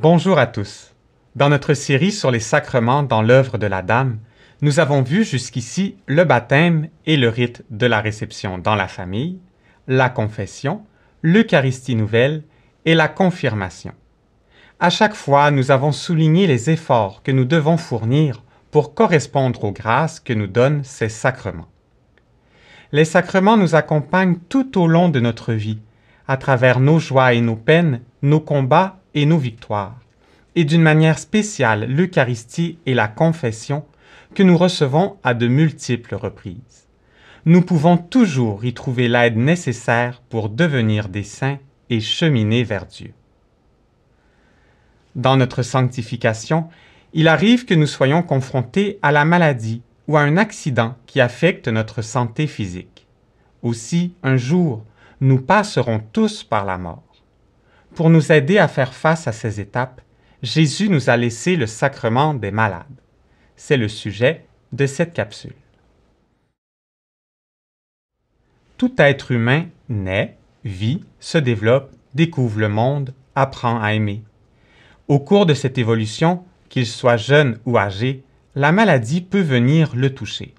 Bonjour à tous. Dans notre série sur les sacrements dans l'œuvre de la Dame, nous avons vu jusqu'ici le baptême et le rite de la réception dans la famille, la confession, l'Eucharistie nouvelle et la confirmation. À chaque fois, nous avons souligné les efforts que nous devons fournir pour correspondre aux grâces que nous donnent ces sacrements. Les sacrements nous accompagnent tout au long de notre vie, à travers nos joies et nos peines, nos combats et nos victoires, et d'une manière spéciale l'Eucharistie et la confession que nous recevons à de multiples reprises. Nous pouvons toujours y trouver l'aide nécessaire pour devenir des saints et cheminer vers Dieu. Dans notre sanctification, il arrive que nous soyons confrontés à la maladie ou à un accident qui affecte notre santé physique. Aussi, un jour, nous passerons tous par la mort. Pour nous aider à faire face à ces étapes, Jésus nous a laissé le sacrement des malades. C'est le sujet de cette capsule. Tout être humain naît, vit, se développe, découvre le monde, apprend à aimer. Au cours de cette évolution, qu'il soit jeune ou âgé, la maladie peut venir le toucher.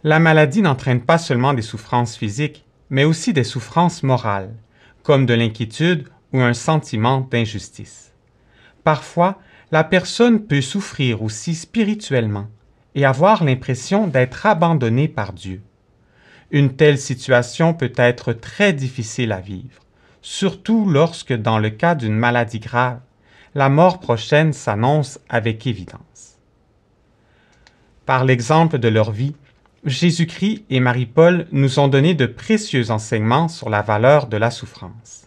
La maladie n'entraîne pas seulement des souffrances physiques, mais aussi des souffrances morales, comme de l'inquiétude ou un sentiment d'injustice. Parfois, la personne peut souffrir aussi spirituellement et avoir l'impression d'être abandonnée par Dieu. Une telle situation peut être très difficile à vivre, surtout lorsque, dans le cas d'une maladie grave, la mort prochaine s'annonce avec évidence. Par l'exemple de leur vie, Jésus-Christ et Marie-Paul nous ont donné de précieux enseignements sur la valeur de la souffrance.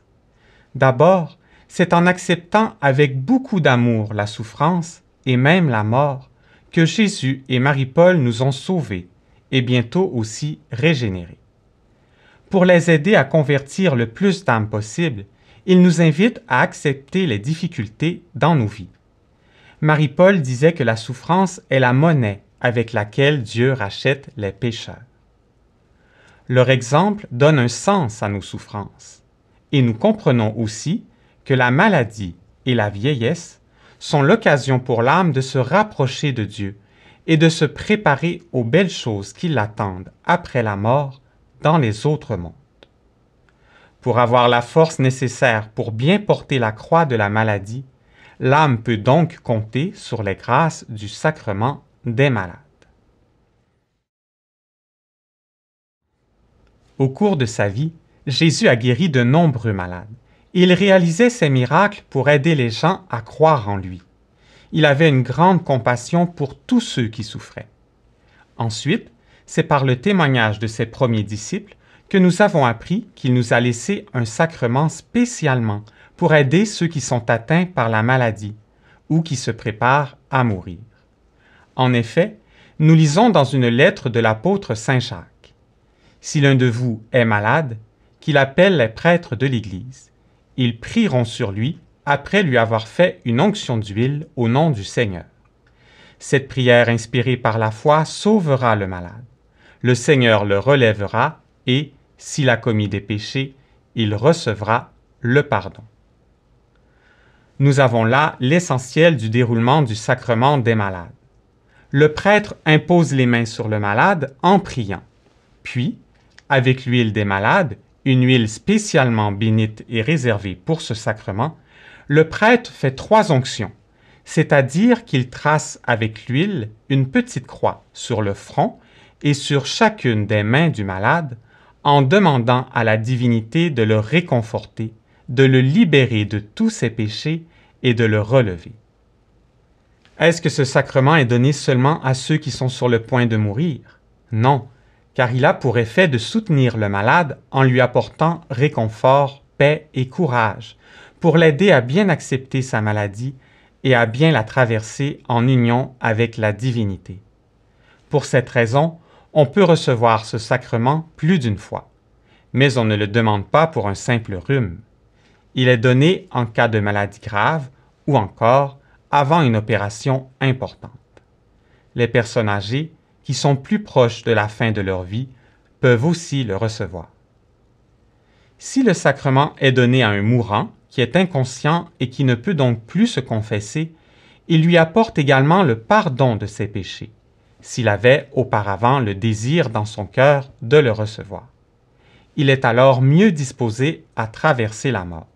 D'abord, c'est en acceptant avec beaucoup d'amour la souffrance et même la mort que Jésus et Marie-Paul nous ont sauvés et bientôt aussi régénérés. Pour les aider à convertir le plus d'âmes possible, ils nous invitent à accepter les difficultés dans nos vies. Marie-Paul disait que la souffrance est la monnaie avec laquelle Dieu rachète les pécheurs. Leur exemple donne un sens à nos souffrances, et nous comprenons aussi que la maladie et la vieillesse sont l'occasion pour l'âme de se rapprocher de Dieu et de se préparer aux belles choses qui l'attendent après la mort dans les autres mondes. Pour avoir la force nécessaire pour bien porter la croix de la maladie, l'âme peut donc compter sur les grâces du sacrement des malades. Au cours de sa vie, Jésus a guéri de nombreux malades. Il réalisait ces miracles pour aider les gens à croire en lui. Il avait une grande compassion pour tous ceux qui souffraient. Ensuite, c'est par le témoignage de ses premiers disciples que nous avons appris qu'il nous a laissé un sacrement spécialement pour aider ceux qui sont atteints par la maladie ou qui se préparent à mourir. En effet, nous lisons dans une lettre de l'apôtre Saint Jacques: « Si l'un de vous est malade, qu'il appelle les prêtres de l'Église. Ils prieront sur lui après lui avoir fait une onction d'huile au nom du Seigneur. Cette prière inspirée par la foi sauvera le malade. Le Seigneur le relèvera et, s'il a commis des péchés, il recevra le pardon. » Nous avons là l'essentiel du déroulement du sacrement des malades. Le prêtre impose les mains sur le malade en priant. Puis, avec l'huile des malades, une huile spécialement bénite et réservée pour ce sacrement, le prêtre fait 3 onctions, c'est-à-dire qu'il trace avec l'huile une petite croix sur le front et sur chacune des mains du malade, en demandant à la divinité de le réconforter, de le libérer de tous ses péchés et de le relever. Est-ce que ce sacrement est donné seulement à ceux qui sont sur le point de mourir? Non, car il a pour effet de soutenir le malade en lui apportant réconfort, paix et courage, pour l'aider à bien accepter sa maladie et à bien la traverser en union avec la divinité. Pour cette raison, on peut recevoir ce sacrement plus d'une fois, mais on ne le demande pas pour un simple rhume. Il est donné en cas de maladie grave ou encore avant une opération importante. Les personnes âgées, qui sont plus proches de la fin de leur vie, peuvent aussi le recevoir. Si le sacrement est donné à un mourant qui est inconscient et qui ne peut donc plus se confesser, il lui apporte également le pardon de ses péchés, s'il avait auparavant le désir dans son cœur de le recevoir. Il est alors mieux disposé à traverser la mort.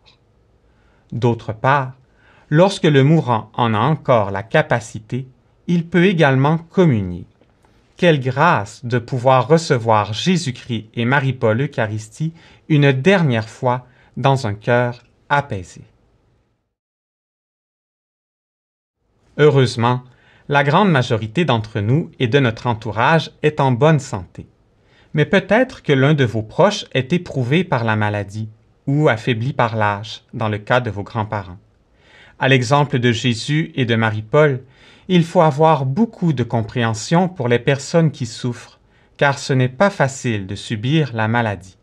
D'autre part, lorsque le mourant en a encore la capacité, il peut également communier. Quelle grâce de pouvoir recevoir Jésus-Christ et Marie-Paul l'Eucharistie une dernière fois dans un cœur apaisé. Heureusement, la grande majorité d'entre nous et de notre entourage est en bonne santé. Mais peut-être que l'un de vos proches est éprouvé par la maladie ou affaibli par l'âge, dans le cas de vos grands-parents. À l'exemple de Jésus et de Marie-Paul, il faut avoir beaucoup de compréhension pour les personnes qui souffrent, car ce n'est pas facile de subir la maladie.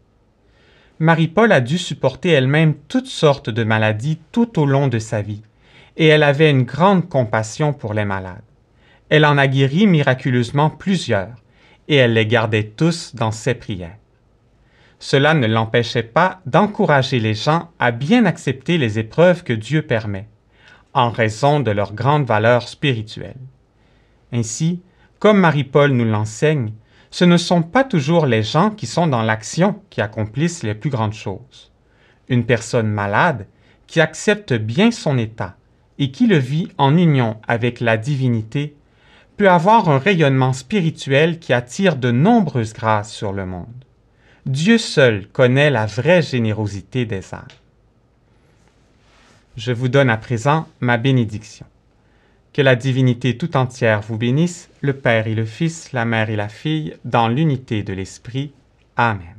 Marie-Paul a dû supporter elle-même toutes sortes de maladies tout au long de sa vie, et elle avait une grande compassion pour les malades. Elle en a guéri miraculeusement plusieurs, et elle les gardait tous dans ses prières. Cela ne l'empêchait pas d'encourager les gens à bien accepter les épreuves que Dieu permet, en raison de leur grande valeur spirituelle. Ainsi, comme Marie-Paul nous l'enseigne, ce ne sont pas toujours les gens qui sont dans l'action qui accomplissent les plus grandes choses. Une personne malade qui accepte bien son état et qui le vit en union avec la divinité peut avoir un rayonnement spirituel qui attire de nombreuses grâces sur le monde. Dieu seul connaît la vraie générosité des âmes. Je vous donne à présent ma bénédiction. Que la divinité tout entière vous bénisse, le Père et le Fils, la Mère et la Fille, dans l'unité de l'Esprit. Amen.